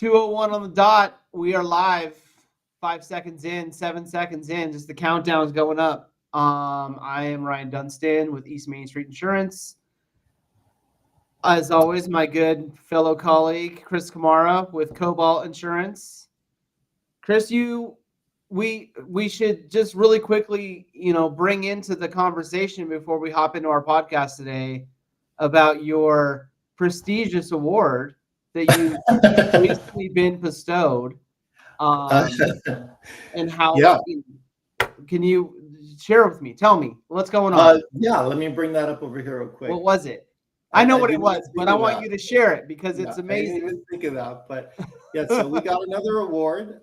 2:01 on the dot. We are live. 5 seconds in, 7 seconds in. Just the countdown is going up. I am Ryan Dunstan with East Main Street Insurance. As always, my good fellow colleague Chris Kamara with Cobalt Insurance. Chris, we should just really quickly, bring into the conversation before we hop into our podcast today about your prestigious award that you've recently been bestowed. And how can you share with me? Tell me what's going on. Let me bring that up over here real quick. What was it? I know what it was, but I want you to share it because it's amazing. I didn't even think of that, but so we got another award.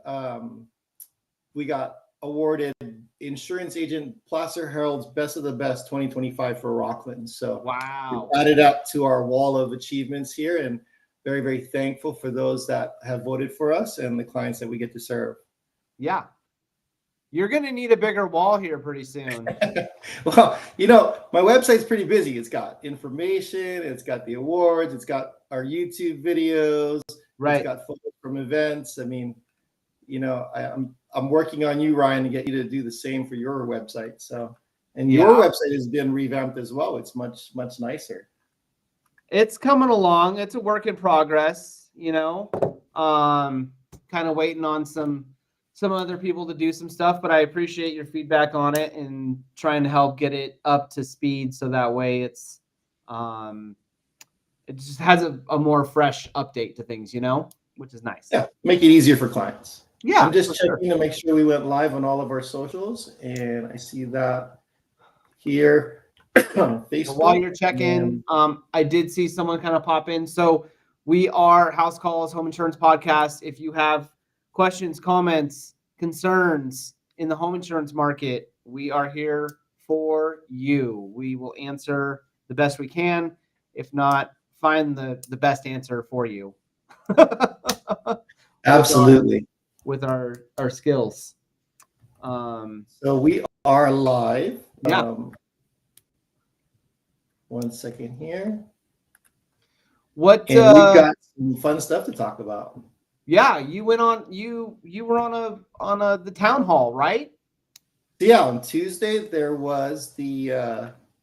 We got awarded Insurance Agent Placer Herald's Best of the Best 2025 for Rockland. So wow, we added up to our wall of achievements here, and very, very thankful for those that have voted for us and the clients that we get to serve. Yeah. You're going to need a bigger wall here pretty soon. Well, my website's pretty busy. It's got information, it's got the awards, it's got our YouTube videos, right? It's got photos from events. I mean, I'm working on you, Ryan, to get you to do the same for your website. So, and your website has been revamped as well. It's much, much nicer. It's coming along. It's a work in progress, kind of waiting on some other people to do some stuff, but I appreciate your feedback on it and trying to help get it up to speed. So that way it just has a more fresh update to things, which is nice. Yeah. Make it easier for clients. Yeah. I'm just checking to make sure we went live on all of our socials, and I see that here. Facebook. While you're checking, I did see someone kind of pop in. So we are House Calls Home Insurance Podcast. If you have questions, comments, concerns in the home insurance market, we are here for you. We will answer the best we can. If not, find the best answer for you. Absolutely. With our skills. So we are live. Yeah. 1 second here. We've got some fun stuff to talk about. Yeah, you went on. You were on the town hall, right? Yeah, on Tuesday there was the.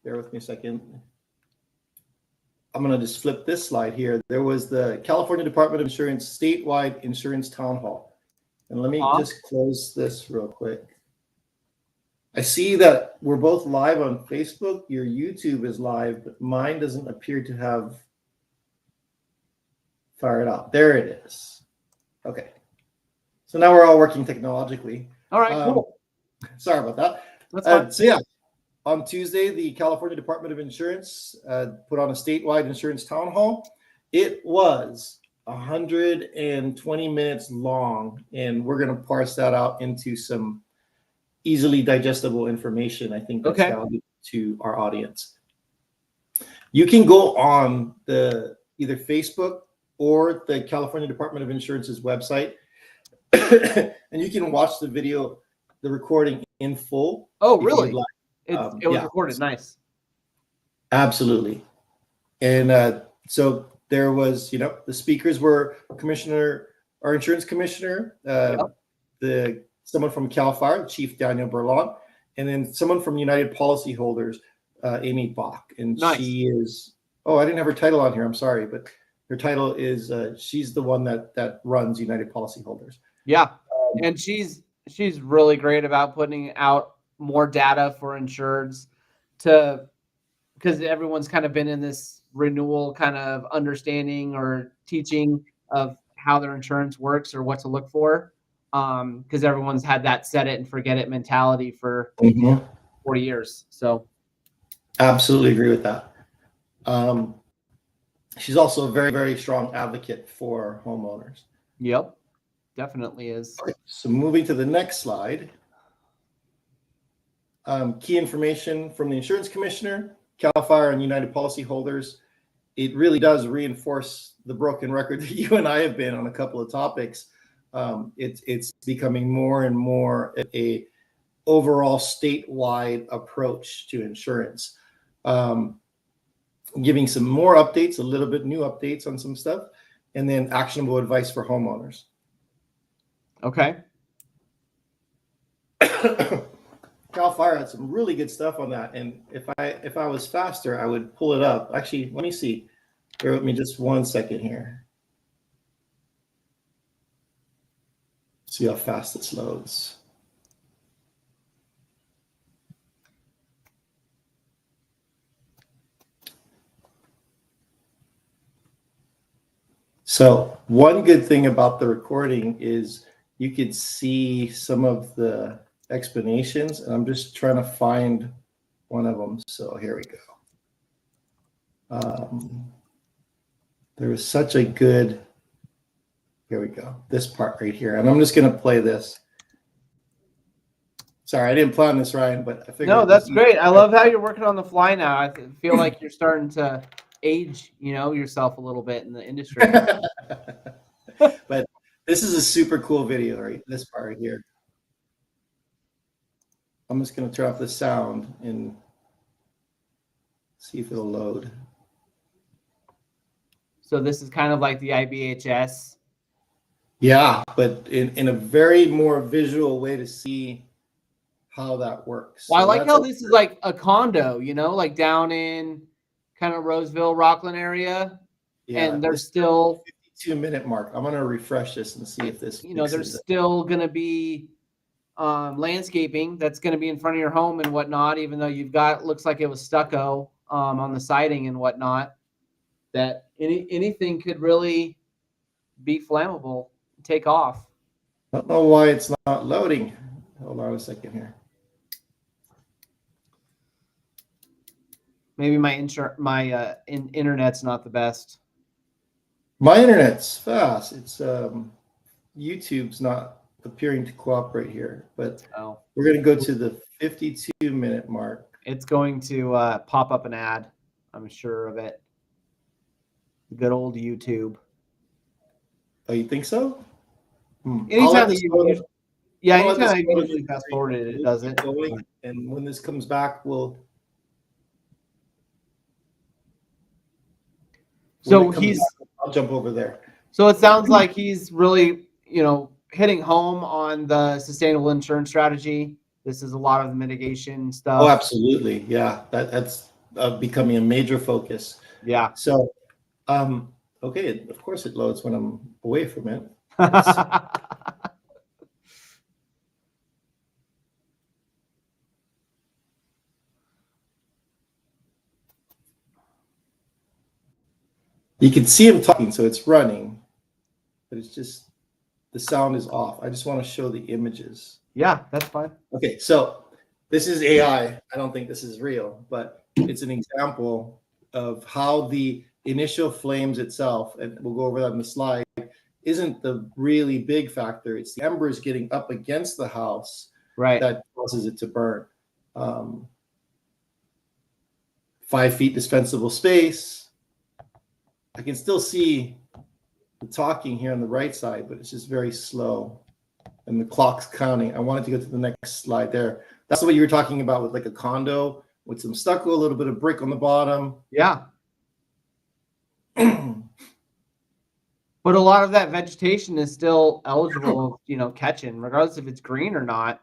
Bear with me a second. I'm gonna just flip this slide here. There was the California Department of Insurance statewide insurance town hall, and let me just close this real quick. I see that we're both live on Facebook. Your YouTube is live, but mine doesn't appear to have fired up. There it is. Okay. So now we're all working technologically. All right, cool. Sorry about that. That's fine. So yeah, on Tuesday, the California Department of Insurance put on a statewide insurance town hall. It was 120 minutes long, and we're going to parse that out into some easily digestible information. I think that's valuable to our audience. You can go on the either Facebook or the California Department of Insurance's website, and you can watch the video, the recording in full. Oh, really? It was recorded. Nice. Absolutely. And so there was, the speakers were our insurance commissioner, someone from CAL FIRE, Chief Daniel Berlant, and then someone from United Policyholders, Amy Bach. And she is, I didn't have her title on here. I'm sorry, but her title is, she's the one that runs United Policyholders. Yeah. And she's really great about putting out more data for insureds because everyone's kind of been in this renewal kind of understanding or teaching of how their insurance works or what to look for. Because everyone's had that set it and forget it mentality for 40 years. So absolutely agree with that. She's also a very, very strong advocate for homeowners. Yep, definitely is. Okay, so moving to the next slide. Key information from the insurance commissioner, CAL FIRE, and United Policyholders. It really does reinforce the broken record that you and I have been on a couple of topics. It's becoming more and more a overall statewide approach to insurance. Giving some more updates, a little bit new updates on some stuff, and then actionable advice for homeowners. Okay. Cal Fire had some really good stuff on that, and if I was faster, I would pull it up. Actually, let me see. Bear with me just 1 second here. See how fast this loads. So one good thing about the recording is you could see some of the explanations, and I'm just trying to find one of them. So here we go. There was such a good, here we go, this part right here. And I'm just going to play this. Sorry, I didn't plan this, Ryan, but I figured. No, that's great. I love how you're working on the fly now. I feel like you're starting to age, yourself a little bit in the industry. But this is a super cool video, right? This part right here. I'm just going to turn off the sound and see if it'll load. So this is kind of like the IBHS. Yeah, but in a very more visual way to see how that works. Well, So I like how this is like a condo, like down in kind of Roseville, Rockland area. Yeah, and there's still 52-minute mark. I'm going to refresh this and see if this, there's still going to be landscaping that's going to be in front of your home and whatnot, even though you've got, looks like it was stucco on the siding and whatnot, that anything could really be flammable, take off. I don't know why it's not loading. Hold on a second here. Maybe my internet's not the best. My internet's fast. It's YouTube's not appearing to cooperate here, but we're going to go to the 52-minute mark. It's going to pop up an ad. I'm sure of it. Good old YouTube. Oh, you think so? Anytime anytime I usually fast forward it does it. And when this comes back, we'll. So I'll jump over there. So it sounds like he's really, hitting home on the sustainable insurance strategy. This is a lot of the mitigation stuff. Oh, absolutely. Yeah, that's becoming a major focus. Yeah. So, okay, of course it loads when I'm away from it. You can see him talking, so it's running, but it's just the sound is off. I just want to show the images. Yeah, that's fine. Okay, so this is AI. I don't think this is real, but it's an example of how the initial flames itself, and we'll go over that in the slide, isn't the really big factor. It's the embers getting up against the house that causes it to burn. 5 feet dispensable space. I can still see the talking here on the right side, but it's just very slow. And the clock's counting. I wanted to go to the next slide there. That's what you were talking about with like a condo with some stucco, a little bit of brick on the bottom. Yeah. But a lot of that vegetation is still eligible, catching, regardless if it's green or not.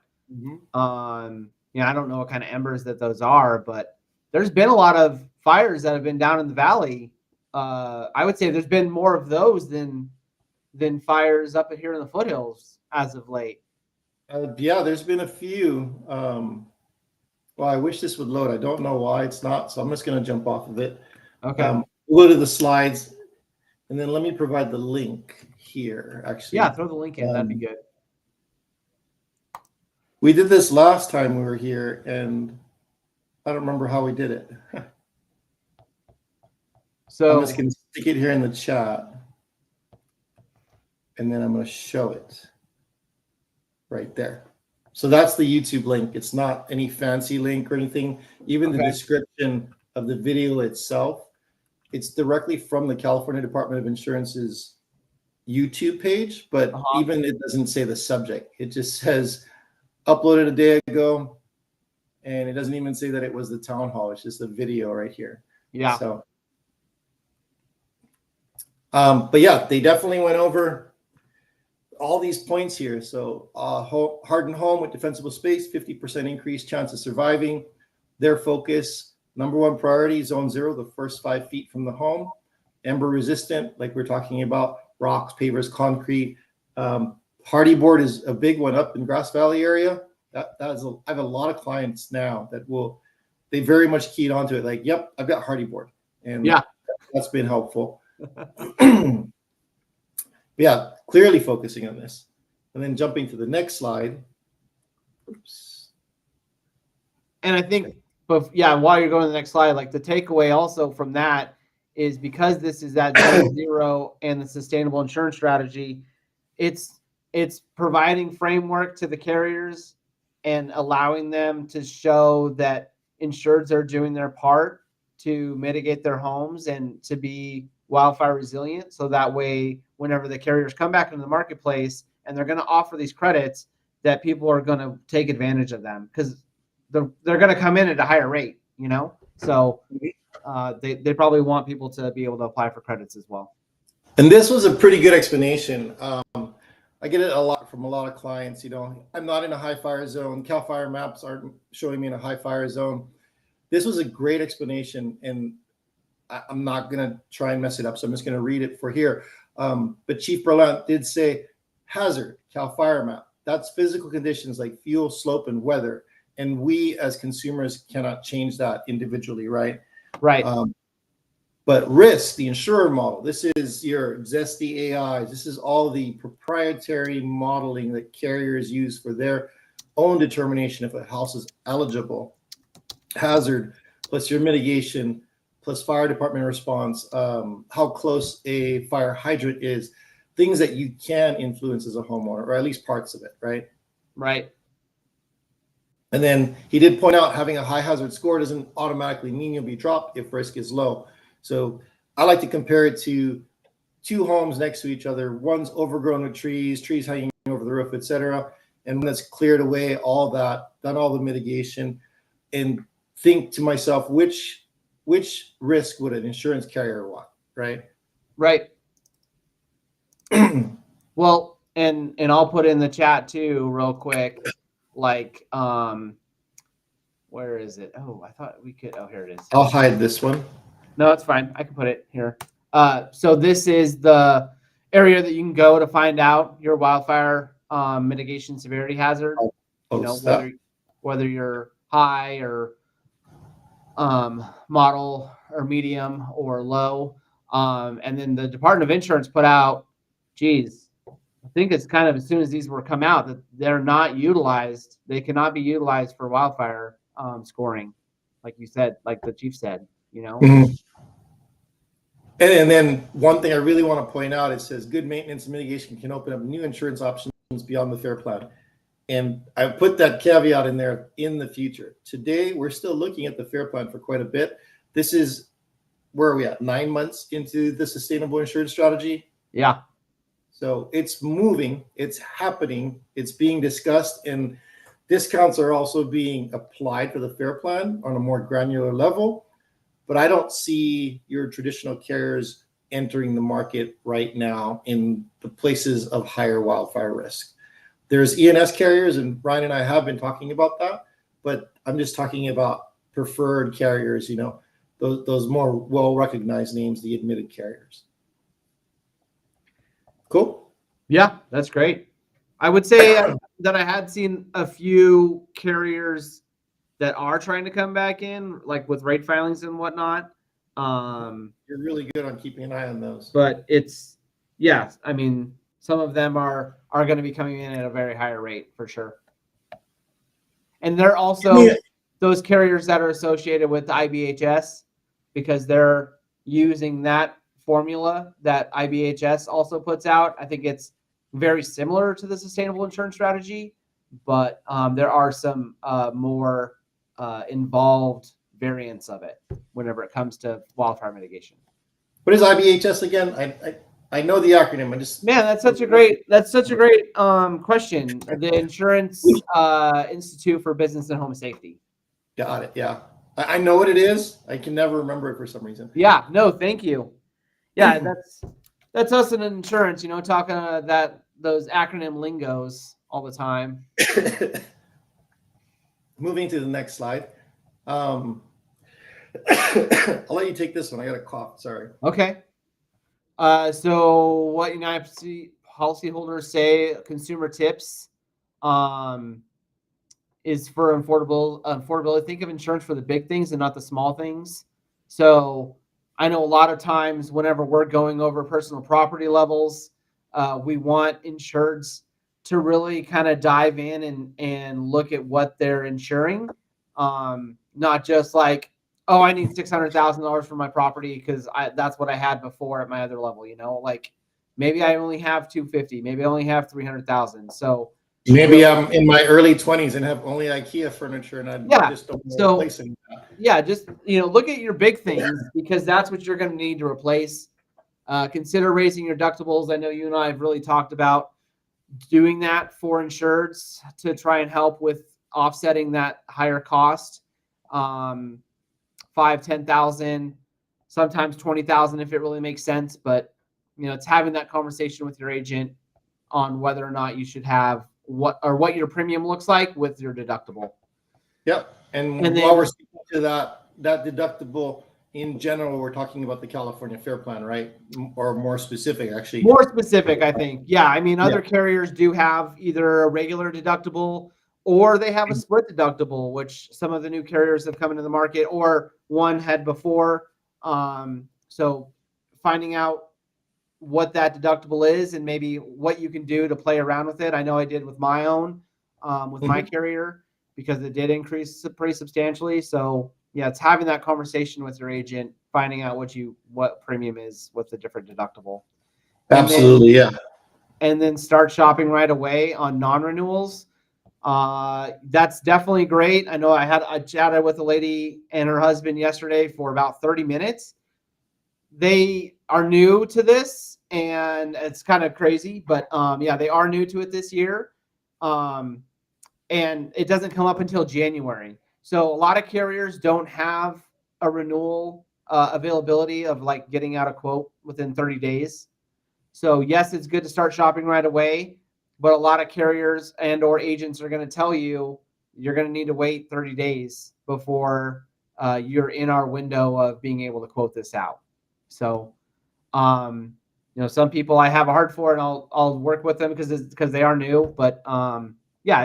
I don't know what kind of embers those are, but there's been a lot of fires that have been down in the valley. I would say there's been more of those than fires up here in the foothills as of late. Yeah, there's been a few. Well, I wish this would load. I don't know why it's not, so I'm just going to jump off of it. Okay. We'll go to the slides, and then let me provide the link here. Actually, yeah, throw the link in. That'd be good. We did this last time we were here, and I don't remember how we did it. So I'm just going to stick it here in the chat, and then I'm going to show it right there. So that's the YouTube link. It's not any fancy link or anything. Even the description of the video itself, it's directly from the California Department of Insurance's YouTube page, but even it doesn't say the subject. It just says uploaded a day ago, and it doesn't even say that it was the town hall. It's just a video right here. Yeah. So But yeah, they definitely went over all these points here. So hardened home with defensible space, 50% increased chance of surviving. Their focus, number one priority, zone 0, the first 5 feet from the home. Ember resistant, like we're talking about, rocks, pavers, concrete. Hardy board is a big one up in Grass Valley area. I have a lot of clients now that they very much keyed onto it. Like, yep, I've got hardy board. And Yeah. that's been helpful. Yeah, clearly focusing on this. And then jumping to the next slide. Oops. And I think, but yeah, while you're going to the next slide, like the takeaway also from that is because this is that zone 0 and the sustainable insurance strategy, it's providing framework to the carriers and allowing them to show that insureds are doing their part to mitigate their homes and to be wildfire resilient. So that way, whenever the carriers come back into the marketplace and they're going to offer these credits, that people are going to take advantage of them because they're going to come in at a higher rate, you know? So they probably want people to be able to apply for credits as well. And this was a pretty good explanation. I get it a lot from a lot of clients. You know, I'm not in a high fire zone. CAL FIRE maps aren't showing me in a high fire zone. This was a great explanation, and I'm not going to try and mess it up, so I'm just going to read it for here. But Chief Berlant did say hazard, CAL FIRE map. That's physical conditions like fuel, slope, and weather. And we as consumers cannot change that individually, right? Right. But risk, the insurer model, this is your Zesty AI. This is all the proprietary modeling that carriers use for their own determination if a house is eligible. Hazard, plus your mitigation, plus fire department response, how close a fire hydrant is, things that you can influence as a homeowner, or at least parts of it, right? Right. And then he did point out having a high hazard score doesn't automatically mean you'll be dropped if risk is low. So I like to compare it to 2 homes next to each other. One's overgrown with trees hanging over the roof, etc. And one that's cleared away all that, done all the mitigation, and think to myself, which risk would an insurance carrier want, right? Right. Well, and I'll put in the chat too, real quick. Like, where is it? Oh, I thought we could. Oh, here it is. I'll hide this one. No, it's fine. I can put it here. So this is the area that you can go to find out your wildfire mitigation severity hazard. You know, whether you're high or model or medium or low. And then the Department of Insurance put out, geez, I think it's kind of as soon as these were come out that they're not utilized. They cannot be utilized for wildfire scoring, like you said, like the chief said, you know. Mm-hmm. And then one thing I really want to point out, it says good maintenance and mitigation can open up new insurance options beyond the FAIR plan. And I put that caveat in there in the future. Today, we're still looking at the FAIR plan for quite a bit. This is, where are we at? 9 months into the sustainable insurance strategy? Yeah. So it's moving, it's happening, it's being discussed, and discounts are also being applied for the FAIR plan on a more granular level. But I don't see your traditional carriers entering the market right now in the places of higher wildfire risk. There's E&S carriers, and Ryan and I have been talking about that, but I'm just talking about preferred carriers, you know, those more well-recognized names, the admitted carriers. Cool. Yeah, that's great. I would say that I had seen a few carriers that are trying to come back in, like with rate filings and whatnot. You're really good on keeping an eye on those. But it's, yeah, I mean, some of them are going to be coming in at a very higher rate for sure. And they're also those carriers that are associated with the IBHS, because they're using that formula that IBHS also puts out. I think it's very similar to the sustainable insurance strategy, but there are some more involved variants of it whenever it comes to wildfire mitigation. What is IBHS again? I know the acronym. That's such a great question. The Insurance Institute for Business and Home Safety. Got it. Yeah, I know what it is. I can never remember it for some reason. Yeah. No, thank you. Yeah, That's us in insurance, you know, talking those acronym lingos all the time. Moving to the next slide. I'll let you take this one. I got a cough. Sorry. Okay. So what United policyholders say, consumer tips, is for affordability. Think of insurance for the big things and not the small things. So I know a lot of times whenever we're going over personal property levels, we want insureds to really kind of dive in and look at what they're insuring. Not just like, oh, I need $600,000 for my property because that's what I had before at my other level, you know, like maybe I only have 250, maybe I only have 300,000. So maybe I'm in my early 20s and have only IKEA furniture and I just don't know replacing that. Yeah, just, you know, look at your big things because that's what you're going to need to replace. Consider raising your deductibles. I know you and I have really talked about doing that for insureds to try and help with offsetting that higher cost. 5, 10,000, sometimes 20,000 if it really makes sense. But, you know, it's having that conversation with your agent on whether or not you should have what your premium looks like with your deductible. Yep. And then, while we're speaking to that deductible in general, we're talking about the California Fair Plan, right? Or more specific, actually. More specific, I think. Yeah. I mean, other carriers do have either a regular deductible or they have a split deductible, which some of the new carriers have come into the market, or one had before. So finding out what that deductible is and maybe what you can do to play around with it. I know I did with my own, with my carrier, because it did increase pretty substantially. So yeah, it's having that conversation with your agent, finding out what premium is with the different deductible. Absolutely. And then start shopping right away on non-renewals. That's definitely great. I know I chatted with a lady and her husband yesterday for about 30 minutes. They are new to this and it's kind of crazy, but yeah, they are new to it this year. And it doesn't come up until January. So a lot of carriers don't have a renewal availability of like getting out a quote within 30 days. So yes, it's good to start shopping right away, but a lot of carriers and or agents are going to tell you you're going to need to wait 30 days before you're in our window of being able to quote this out. So, you know, some people I have a heart for, and I'll work with them because they are new. But yeah,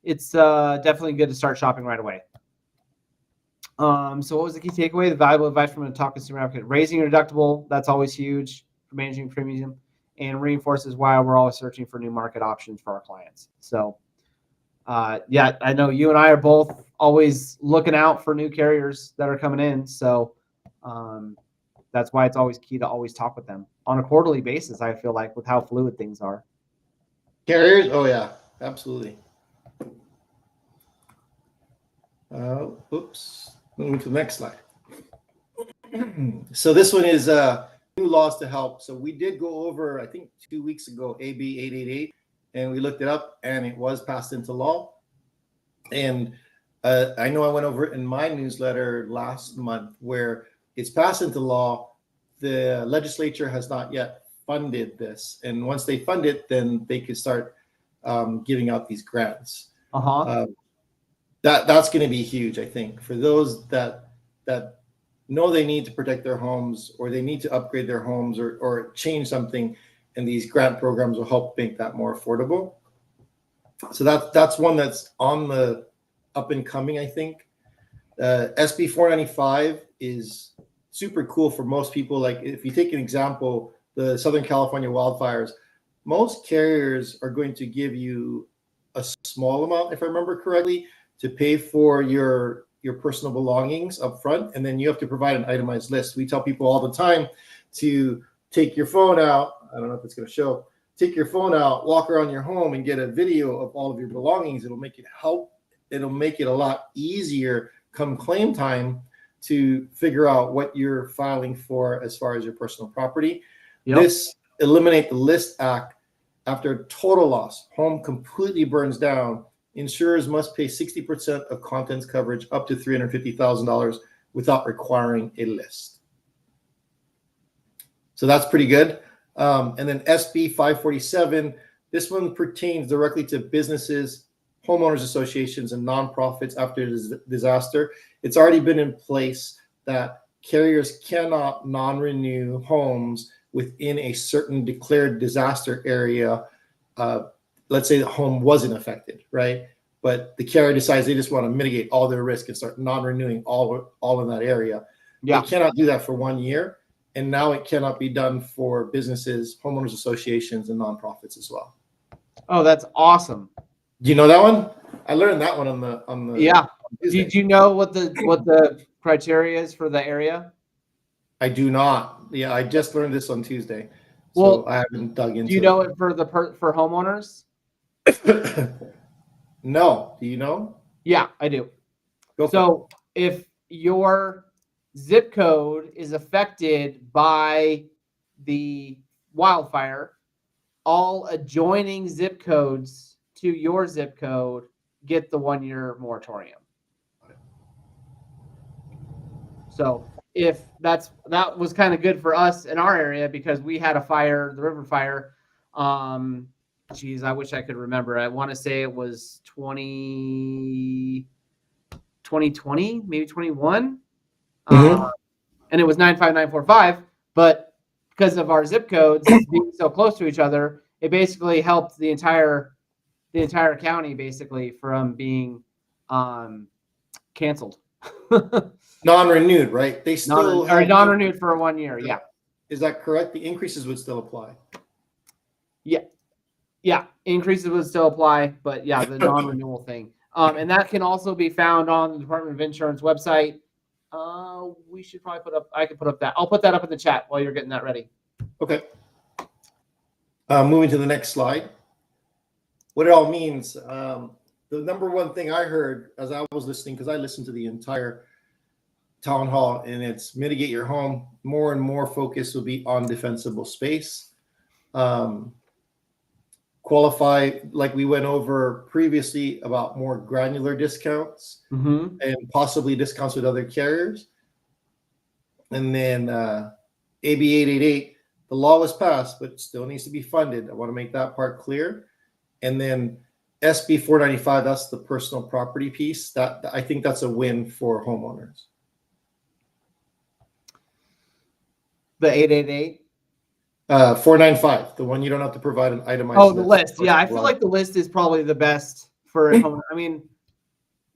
it's definitely good to start shopping right away. So what was the key takeaway? The valuable advice from a top consumer advocate: raising your deductible. That's always huge for managing premium, and reinforces why we're always searching for new market options for our clients. So, yeah, I know you and I are both always looking out for new carriers that are coming in. So, that's why it's always key to always talk with them on a quarterly basis. I feel like with how fluid things are. Carriers? Oh yeah, absolutely. Oops. Moving to the next slide. So this one is new laws to help. So we did go over, I think 2 weeks ago, AB 888, and we looked it up, and it was passed into law. And I know I went over it in my newsletter last month, where it's passed into law. The legislature has not yet funded this, and once they fund it, then they could start giving out these grants. That's going to be huge, I think, for those that know they need to protect their homes, or they need to upgrade their homes, or change something, and these grant programs will help make that more affordable. So that's one that's on the up and coming, I think. SB 495 is super cool for most people. Like if you take an example, the Southern California wildfires, most carriers are going to give you a small amount, if I remember correctly, to pay for your personal belongings up front, and then you have to provide an itemized list. We tell people all the time to take your phone out. I don't know if it's going to show. Take your phone out, walk around your home, and get a video of all of your belongings. It'll make it a lot easier come claim time to figure out what you're filing for as far as your personal property. Yep. This Eliminate the List Act. After a total loss, home completely burns down, insurers must pay 60% of contents coverage up to $350,000 without requiring a list. So that's pretty good. And then SB 547, this one pertains directly to businesses, homeowners associations, and nonprofits after a disaster. It's already been in place that carriers cannot non-renew homes within a certain declared disaster area. Let's say the home wasn't affected, right? But the carrier decides they just want to mitigate all their risk and start non-renewing all in that area. Yeah. They cannot do that for 1 year. And now it cannot be done for businesses, homeowners associations, and nonprofits as well. Oh, that's awesome. Do you know that one? I learned that one on the Yeah. on Tuesday. Did you know what the criteria is for the area? I do not. Yeah, I just learned this on Tuesday. So Well, I haven't dug into it. Do you know it for for homeowners? No. Do you know? Yeah, I do. Go for it. So if your zip code is affected by the wildfire, all adjoining zip codes to your zip code get the 1 year moratorium. So if that was kind of good for us in our area because we had a fire, the river fire. Geez, I wish I could remember. I want to say it was 2020, maybe 21. Mhm. And it was 95945. But because of our zip codes being so close to each other, it basically helped the entire county basically from being canceled. Non-renewed, right? They still non-renewed for 1 year. Yeah. Is that correct? The increases would still apply. Yeah, increases would still apply, but yeah, the non-renewal thing. And that can also be found on the Department of Insurance website. We should probably I could put up that. I'll put that up in the chat while you're getting that ready. Okay. Moving to the next slide. What it all means. The number one thing I heard as I was listening, because I listened to the entire town hall, and it's mitigate your home. More and more focus will be on defensible space. Qualify, like we went over previously, about more granular discounts and possibly discounts with other carriers. And then AB 888, the law was passed, but still needs to be funded. I want to make that part clear. And then SB 495, that's the personal property piece. That I think that's a win for homeowners. The 888. 495, the one you don't have to provide an itemized. Oh, the list. Yeah, I feel like the list is probably the best for a home. I mean,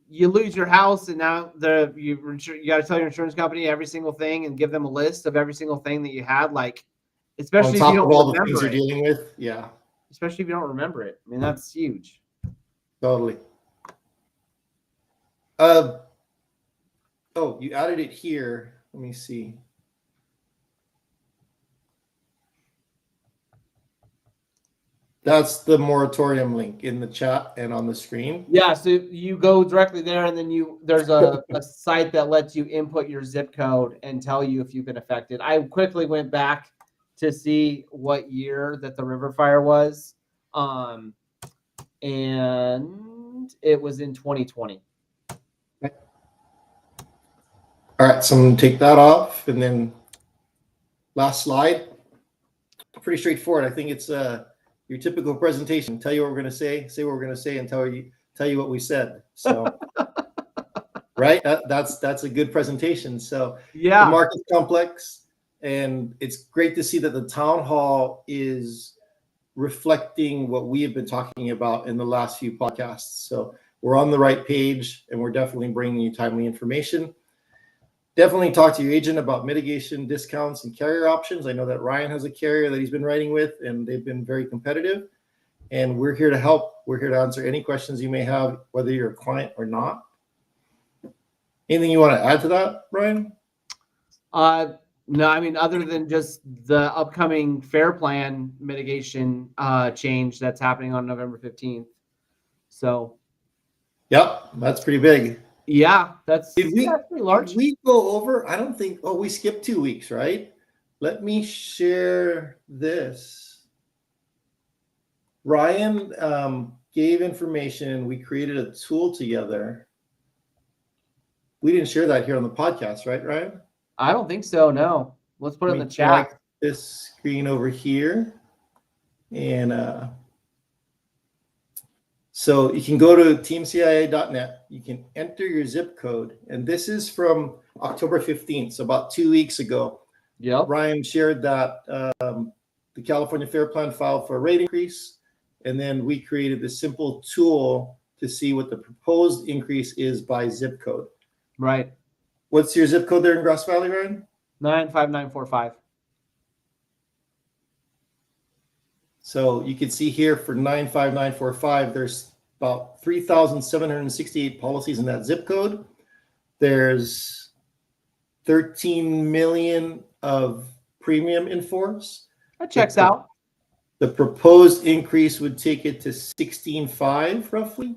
you lose your house, and now you got to tell your insurance company every single thing and give them a list of every single thing that you had. Like, especially if you don't all the remember things you're it. dealing with. Yeah, especially if you don't remember it. I mean, that's huge. Totally. Oh, you added it here. Let me see. That's the moratorium link in the chat and on the screen. Yeah, so you go directly there, and then there's a site that lets you input your zip code and tell you if you've been affected. I quickly went back to see what year that the river fire was, and it was in 2020. Okay. All right, so I'm going to take that off, and then last slide. Pretty straightforward. I think it's your typical presentation. Tell you what we're going to say what we're going to say, and tell you what we said. So, right? That's a good presentation. So, yeah, the market's complex, and it's great to see that the town hall is reflecting what we have been talking about in the last few podcasts. So, we're on the right page, and we're definitely bringing you timely information. Definitely talk to your agent about mitigation discounts and carrier options. I know that Ryan has a carrier that he's been writing with, and they've been very competitive. And we're here to help. We're here to answer any questions you may have, whether you're a client or not. Anything you want to add to that, Ryan? No, I mean, other than just the upcoming FAIR Plan mitigation change that's happening on November 15th. So, yep, that's pretty big. Yeah, that's pretty large. Did we go over? I don't think. Oh, we skipped 2 weeks, right? Let me share this. Ryan gave information. We created a tool together. We didn't share that here on the podcast, right, Ryan? I don't think so. No. Let's put it in the chat. this screen over here. And so you can go to teamcia.net. You can enter your zip code. And this is from October 15th, so about 2 weeks ago. Yep. Ryan shared that the California Fair Plan filed for a rate increase. And then we created this simple tool to see what the proposed increase is by zip code. Right. What's your zip code there in Grass Valley, Ryan? 95945. So you can see here for 95945, there's about 3,768 policies in that zip code. There's 13 million of premium in force. That checks out. The proposed increase would take it to 16.5 roughly,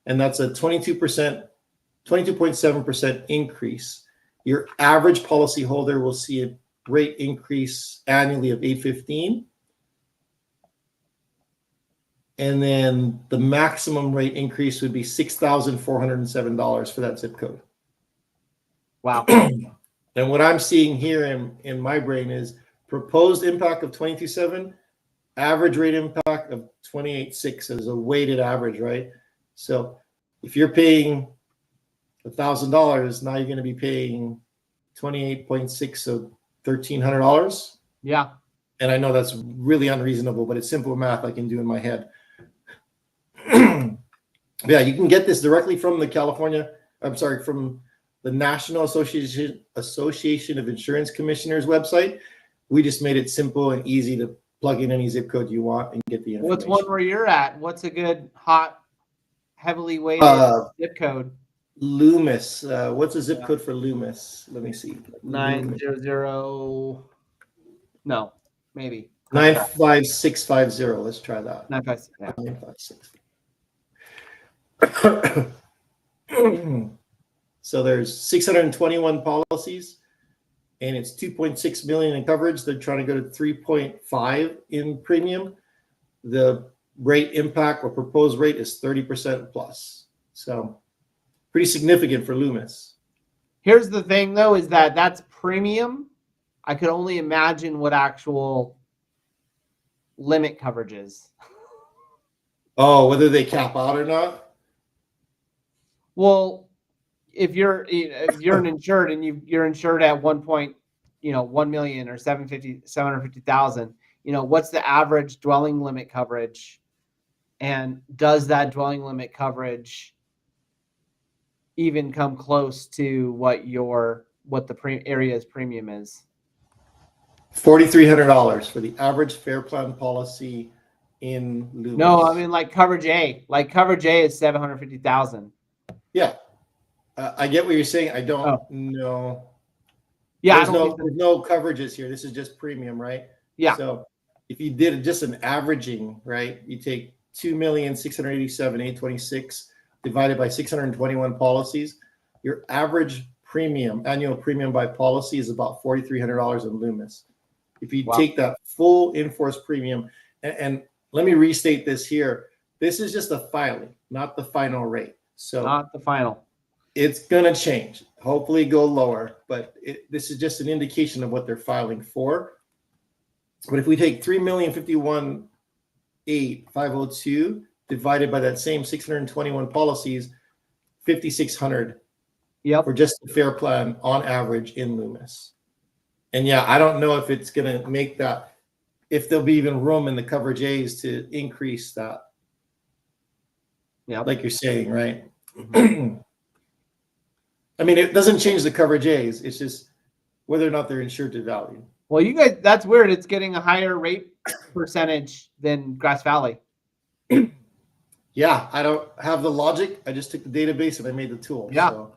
and that's a 22.7% increase. Your average policyholder will see a rate increase annually of $815. And then the maximum rate increase would be $6,407 for that zip code. Wow. And what I'm seeing here in my brain is proposed impact of 22.7, average rate impact of 28.6 as a weighted average, right? So if you're paying $1,000, now you're going to be paying 28.6, so $1,300. Yeah. And I know that's really unreasonable, but it's simple math I can do in my head. Yeah, you can get this directly from the from the National Association of Insurance Commissioners website. We just made it simple and easy to plug in any zip code you want and get the information. What's one where you're at? What's a good, hot, heavily weighted zip code? Loomis. What's the zip code for Loomis? Let me see. 900. No, maybe 95650. Let's try that. 956. Yeah. 956. So there's 621 policies, and it's 2.6 million in coverage. They're trying to go to 3.5 in premium. The rate impact or proposed rate is 30% plus. So pretty significant for Loomis. Here's the thing, though, is that that's premium. I could only imagine what actual limit coverage is. Oh, whether they cap out or not? Well, if you're an insured and you're insured at 1 million or 750,000, what's the average dwelling limit coverage, and does that dwelling limit coverage even come close to what the area's premium is? $4,300 for the average fair plan policy in Loomis. No, I mean like coverage A. Like coverage A is 750,000. Yeah, I get what you're saying. I don't know. Yeah, there's no coverages here. This is just premium, right? Yeah. So if you did just an averaging, right, you take 2,687,826 divided by 621 policies. Your average annual premium by policy is about $4,300 in Loomis. If you take that full in-force premium, and let me restate this here. This is just a filing, not the final rate. So not the final. It's going to change, hopefully go lower, but this is just an indication of what they're filing for. But if we take 3,051,502 divided by that same 621 policies, 5,600 for just the fair plan on average in Loomis. And yeah, I don't know if it's going to make that, if there'll be even room in the coverage A's to increase that. Yeah, like you're saying, right? I mean, it doesn't change the coverage A's. It's just whether or not they're insured to value. Well, you guys, that's weird. It's getting a higher rate percentage than Grass Valley. Yeah, I don't have the logic. I just took the database and I made the tool. Yeah. So.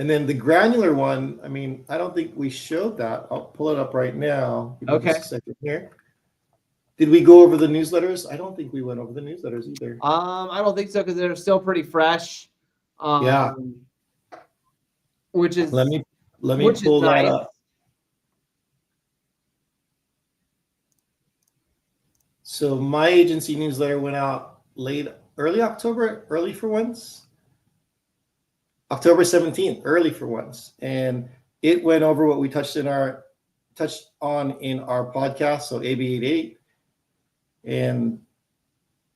And then the granular one, I mean, I don't think we showed that. I'll pull it up right now. Give me just a second here. Did we go over the newsletters? I don't think we went over the newsletters either. I don't think so, because they're still pretty fresh. Yeah. Which is let me pull that up. So my agency newsletter went out early October, early for once. October 17th, early for once. And it went over what we touched touched on in our podcast, so AB 88. And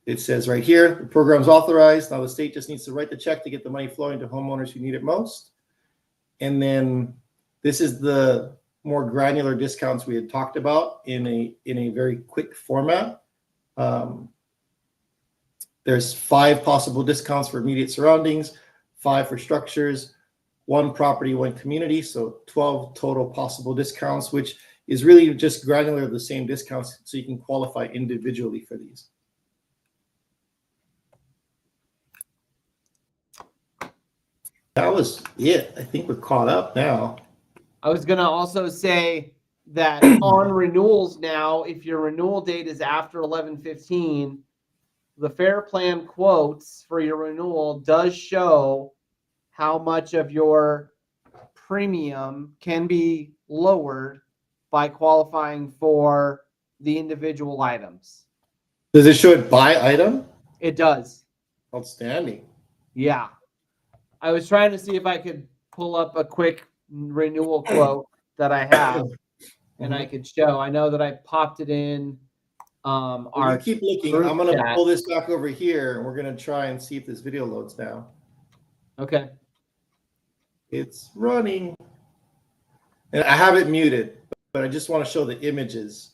it says right here, the program's authorized. Now the state just needs to write the check to get the money flowing to homeowners who need it most. And then this is the more granular discounts we had talked about in a very quick format. There's 5 possible discounts for immediate surroundings, 5 for structures, 1 property, 1 community, so 12 total possible discounts, which is really just granular of the same discounts, so you can qualify individually for these. That was it. I think we're caught up now. I was going to also say that on renewals now, if your renewal date is after 11/15, the Fair Plan quotes for your renewal does show how much of your premium can be lowered by qualifying for the individual items. Does it show it by item? It does. Outstanding. Yeah. I was trying to see if I could pull up a quick renewal quote that I have and I could show. I know that I popped it in You keep looking. I'm going to pull this back over here and we're going to try and see if this video loads now. Okay. It's running. And I have it muted, but I just want to show the images.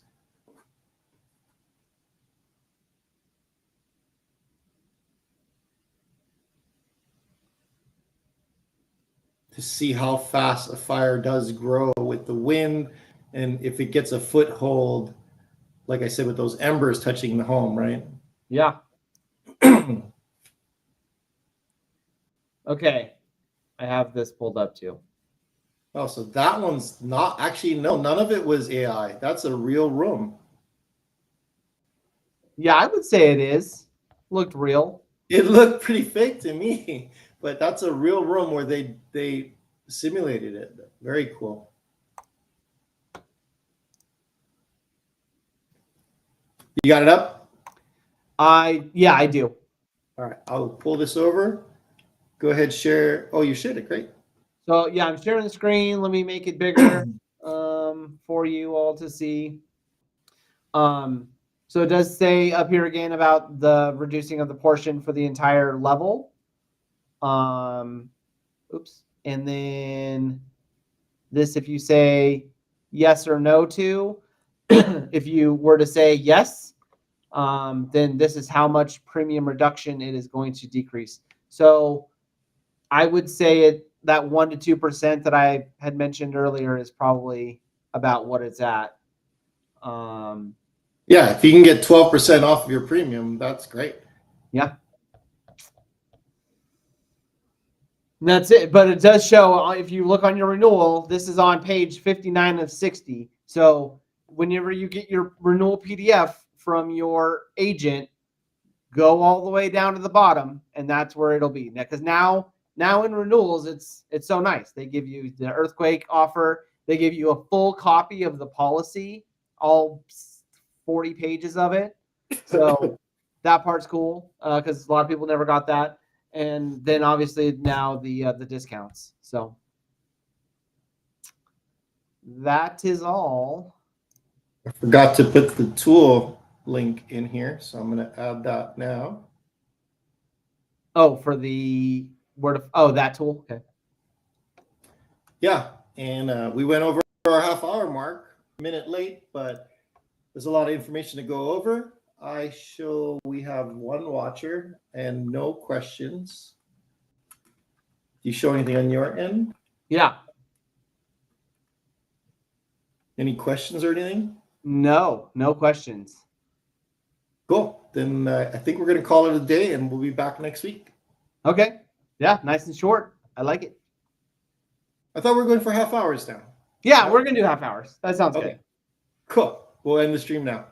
To see how fast a fire does grow with the wind and if it gets a foothold, like I said, with those embers touching the home, right? Yeah. Okay. I have this pulled up too. Oh, so that one's not actually, no, none of it was AI. That's a real room. Yeah, I would say it is. Looked real. It looked pretty fake to me, but that's a real room where they simulated it. Very cool. You got it up? Yeah, I do. All right, I'll pull this over. Go ahead, share. Oh, you shared it. Great. So yeah, I'm sharing the screen. Let me make it bigger for you all to see. So it does say up here again about the reducing of the portion for the entire level. Oops. And then this, if you say yes or no to, if you were to say yes, then this is how much premium reduction it is going to decrease. So I would say that 1 to 2% that I had mentioned earlier is probably about what it's at. Yeah, if you can get 12% off of your premium, that's great. Yeah. And that's it. But it does show, if you look on your renewal, this is on page 59 of 60. So whenever you get your renewal PDF from your agent, go all the way down to the bottom, and that's where it'll be. Because now in renewals, it's so nice. They give you the earthquake offer. They give you a full copy of the policy, all 40 pages of it. So that part's cool because a lot of people never got that. And then obviously now the discounts. So that is all. I forgot to put the tool link in here, so I'm going to add that now. Oh, for the that tool. Okay. Yeah, and we went over our half-hour mark, a minute late, but there's a lot of information to go over. We have 1 watcher and no questions. Do you show anything on your end? Yeah. Any questions or anything? No questions. Cool. Then I think we're going to call it a day, and we'll be back next week. Okay. Yeah, nice and short. I like it. I thought we were going for half hours now. Yeah, we're going to do half hours. That sounds good. Cool. We'll end the stream now.